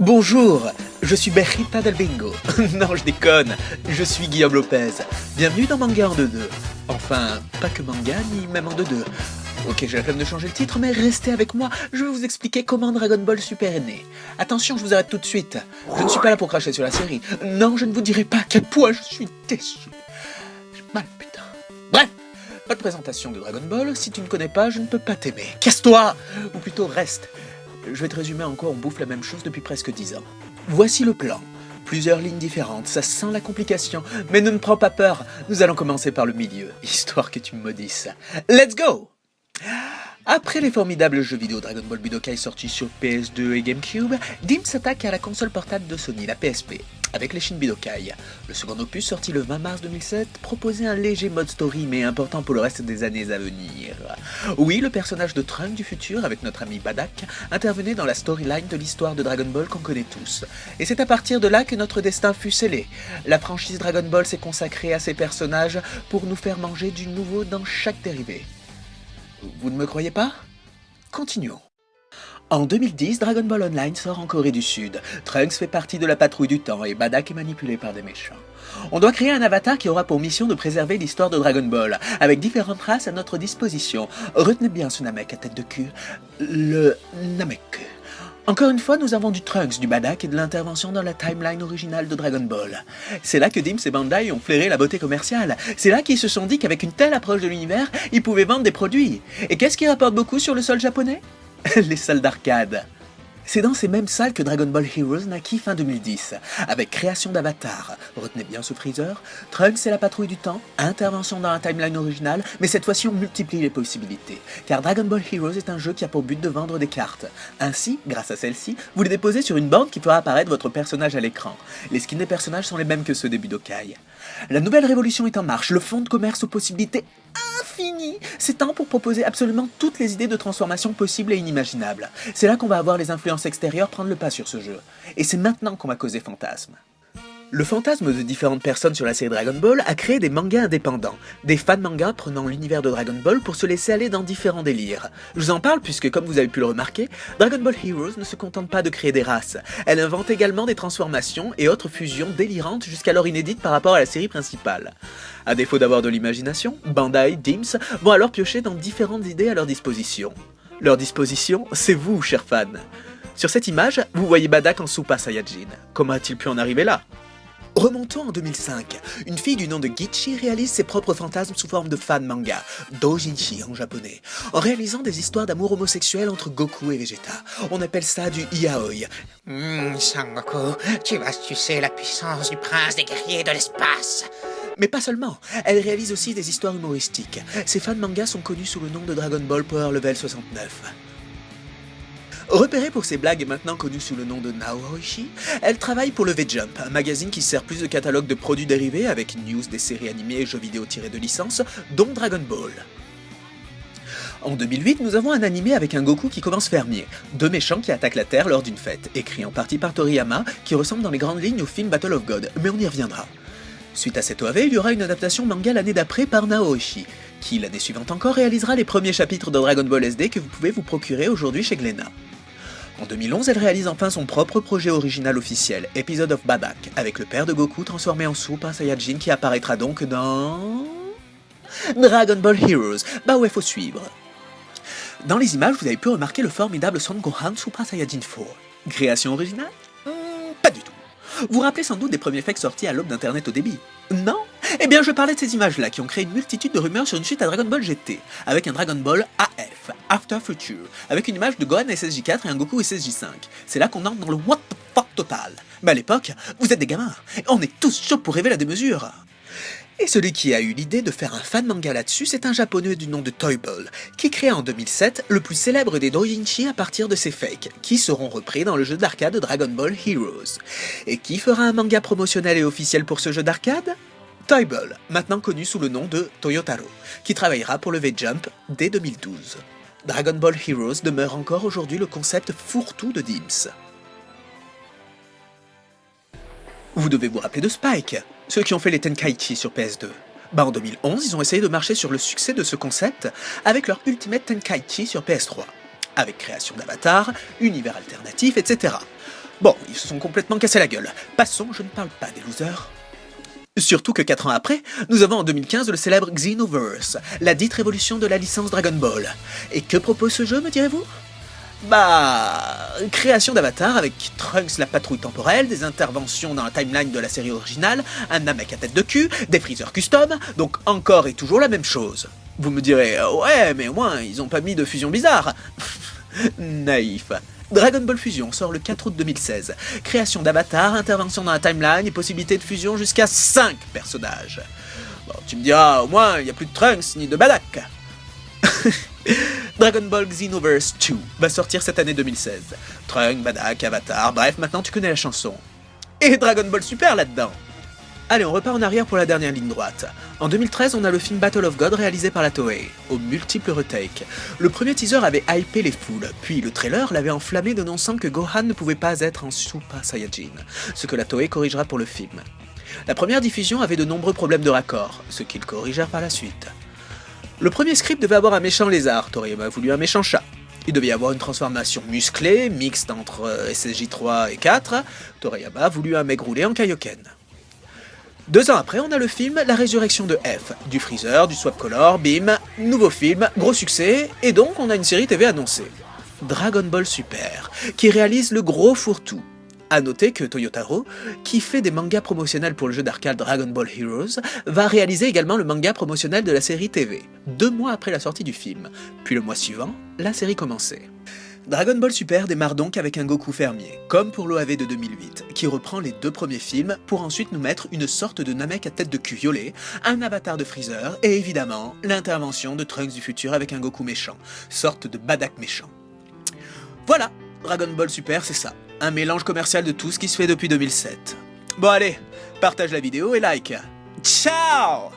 Bonjour, je suis Berrita del Bingo. Non, je déconne, je suis Guillaume Lopez. Bienvenue dans Manga en 2-2. Enfin, pas que manga, ni même en 2-2. Ok, j'ai la flemme de changer le titre, mais restez avec moi, je vais vous expliquer comment Dragon Ball Super est né. Attention, je vous arrête tout de suite. Je ne suis pas là pour cracher sur la série. Non, je ne vous dirai pas à quel point je suis déçu. J'ai mal, putain. Bref, pas de présentation de Dragon Ball, si tu ne connais pas, je ne peux pas t'aimer. Casse-toi! Ou plutôt reste. Je vais te résumer en quoi on bouffe la même chose depuis presque 10 ans. Voici le plan. Plusieurs lignes différentes, ça sent la complication, mais ne me prends pas peur, nous allons commencer par le milieu, histoire que tu me maudisses. Let's go! Après les formidables jeux vidéo Dragon Ball Budokai sortis sur PS2 et GameCube, Dim s'attaque à la console portable de Sony, la PSP, avec les Shin Budokai. Le second opus, sorti le 20 mars 2007, proposait un léger mode story, mais important pour le reste des années à venir. Oui, le personnage de Trunks du futur, avec notre ami Badak, intervenait dans la storyline de l'histoire de Dragon Ball qu'on connaît tous. Et c'est à partir de là que notre destin fut scellé. La franchise Dragon Ball s'est consacrée à ces personnages pour nous faire manger du nouveau dans chaque dérivé. Vous ne me croyez pas? Continuons. En 2010, Dragon Ball Online sort en Corée du Sud. Trunks fait partie de la patrouille du temps et Badak est manipulé par des méchants. On doit créer un avatar qui aura pour mission de préserver l'histoire de Dragon Ball, avec différentes races à notre disposition. Retenez bien ce Namek à tête de cul, le Namek. Encore une fois, nous avons du Trunks, du Badak et de l'intervention dans la timeline originale de Dragon Ball. C'est là que Dims et Bandai ont flairé la beauté commerciale. C'est là qu'ils se sont dit qu'avec une telle approche de l'univers, ils pouvaient vendre des produits. Et qu'est-ce qui rapporte beaucoup sur le sol japonais? Les salles d'arcade. C'est dans ces mêmes salles que Dragon Ball Heroes naquit fin 2010, avec création d'avatars. Retenez bien ce Freezer, Trunks et la patrouille du temps, intervention dans la timeline originale, mais cette fois-ci on multiplie les possibilités, car Dragon Ball Heroes est un jeu qui a pour but de vendre des cartes. Ainsi, grâce à celle-ci, vous les déposez sur une borne qui fera apparaître votre personnage à l'écran. Les skins des personnages sont les mêmes que ceux des Budokai. La nouvelle révolution est en marche, le fonds de commerce aux possibilités infinies s'étend pour proposer absolument toutes les idées de transformation possibles et inimaginables. C'est là qu'on va avoir les influences extérieures prendre le pas sur ce jeu. Et c'est maintenant qu'on va causer fantasme. Le fantasme de différentes personnes sur la série Dragon Ball a créé des mangas indépendants, des fans mangas prenant l'univers de Dragon Ball pour se laisser aller dans différents délires. Je vous en parle puisque, comme vous avez pu le remarquer, Dragon Ball Heroes ne se contente pas de créer des races, elle invente également des transformations et autres fusions délirantes jusqu'alors inédites par rapport à la série principale. À défaut d'avoir de l'imagination, Bandai, Dims vont alors piocher dans différentes idées à leur disposition. Leur disposition, c'est vous, chers fans. Sur cette image, vous voyez Badak en Super Saiyajin. Comment a-t-il pu en arriver là? Remontons en 2005, une fille du nom de Gichi réalise ses propres fantasmes sous forme de fan manga, doujinshi en japonais, en réalisant des histoires d'amour homosexuel entre Goku et Vegeta. On appelle ça du yaoi. Son Goku, tu vas sucer la puissance du prince des guerriers de l'espace. Mais pas seulement, elle réalise aussi des histoires humoristiques. Ses fans mangas sont connus sous le nom de Dragon Ball Power Level 69. Repérée pour ses blagues et maintenant connue sous le nom de Naohoishi, elle travaille pour le V-Jump, un magazine qui sert plus de catalogue de produits dérivés avec news des séries animées et jeux vidéo tirés de licences, dont Dragon Ball. En 2008, nous avons un animé avec un Goku qui commence fermier, deux méchants qui attaquent la Terre lors d'une fête, écrit en partie par Toriyama, qui ressemble dans les grandes lignes au film Battle of God, mais on y reviendra. Suite à cette OAV, il y aura une adaptation manga l'année d'après par Naohoishi, qui l'année suivante encore réalisera les premiers chapitres de Dragon Ball SD que vous pouvez vous procurer aujourd'hui chez Glénat. En 2011, elle réalise enfin son propre projet original officiel, Episode of Badak, avec le père de Goku transformé en Super Saiyajin qui apparaîtra donc dans... Dragon Ball Heroes, bah ouais, faut suivre. Dans les images, vous avez pu remarquer le formidable Son Gohan Super Saiyajin 4. Création originale? Pas du tout. Vous vous rappelez sans doute des premiers fakes sortis à l'aube d'Internet au débit? Non? Eh bien, je parlais de ces images-là qui ont créé une multitude de rumeurs sur une suite à Dragon Ball GT, avec un Dragon Ball AF, After Future, avec une image de Gohan SSJ4 et un Goku SSJ5. C'est là qu'on entre dans le what the fuck total. Mais à l'époque, vous êtes des gamins, et on est tous chauds pour rêver la démesure. Et celui qui a eu l'idée de faire un fan manga là-dessus, c'est un japonais du nom de Toyball, qui créa en 2007 le plus célèbre des doujinshi à partir de ces fakes, qui seront repris dans le jeu d'arcade Dragon Ball Heroes. Et qui fera un manga promotionnel et officiel pour ce jeu d'arcade? Toyball, maintenant connu sous le nom de Toyotaro, qui travaillera pour le V-Jump dès 2012. Dragon Ball Heroes demeure encore aujourd'hui le concept fourre-tout de Dims. Vous devez vous rappeler de Spike, ceux qui ont fait les Tenkaichi sur PS2. En 2011, ils ont essayé de marcher sur le succès de ce concept avec leur Ultimate Tenkaichi sur PS3, avec création d'avatars, univers alternatif, etc. Bon, ils se sont complètement cassés la gueule. Passons, je ne parle pas des losers. Surtout que 4 ans après, nous avons en 2015 le célèbre Xenoverse, la dite révolution de la licence Dragon Ball. Et que propose ce jeu, me direz-vous? Création d'avatar avec Trunks la patrouille temporelle, des interventions dans la timeline de la série originale, un Namek à tête de cul, des freezers custom, donc encore et toujours la même chose. Vous me direz, ouais, mais au moins, ils ont pas mis de fusion bizarre. Naïf. Dragon Ball Fusion sort le 4 août 2016. Création d'avatar, intervention dans la timeline et possibilité de fusion jusqu'à 5 personnages. Bon, tu me diras, au moins, il n'y a plus de Trunks ni de Badak. Dragon Ball Xenoverse 2 va sortir cette année 2016. Trunks, Badak, Avatar, bref, maintenant tu connais la chanson. Et Dragon Ball Super là-dedans. Allez, on repart en arrière pour la dernière ligne droite. En 2013, on a le film Battle of God réalisé par la Toei, aux multiples retakes. Le premier teaser avait hypé les foules, puis le trailer l'avait enflammé dénonçant que Gohan ne pouvait pas être en Super Saiyajin, ce que la Toei corrigera pour le film. La première diffusion avait de nombreux problèmes de raccord, ce qu'ils corrigèrent par la suite. Le premier script devait avoir un méchant lézard, Toriyama a voulu un méchant chat. Il devait y avoir une transformation musclée, mixte entre SSJ 3 et 4, Toriyama a voulu un mec roulé en Kaioken. 2 ans après, on a le film La Résurrection de F, du Freezer, du Swap Color, bim, nouveau film, gros succès, et donc on a une série TV annoncée. Dragon Ball Super, qui réalise le gros fourre-tout. A noter que Toyotaro, qui fait des mangas promotionnels pour le jeu d'arcade Dragon Ball Heroes, va réaliser également le manga promotionnel de la série TV, 2 mois après la sortie du film. Puis le mois suivant, la série commençait. Dragon Ball Super démarre donc avec un Goku fermier, comme pour l'OAV de 2008, qui reprend les 2 premiers films pour ensuite nous mettre une sorte de Namek à tête de cul violet, un avatar de Freezer, et évidemment, l'intervention de Trunks du futur avec un Goku méchant, sorte de Badak méchant. Voilà, Dragon Ball Super c'est ça, un mélange commercial de tout ce qui se fait depuis 2007. Bon allez, partage la vidéo et like. Ciao!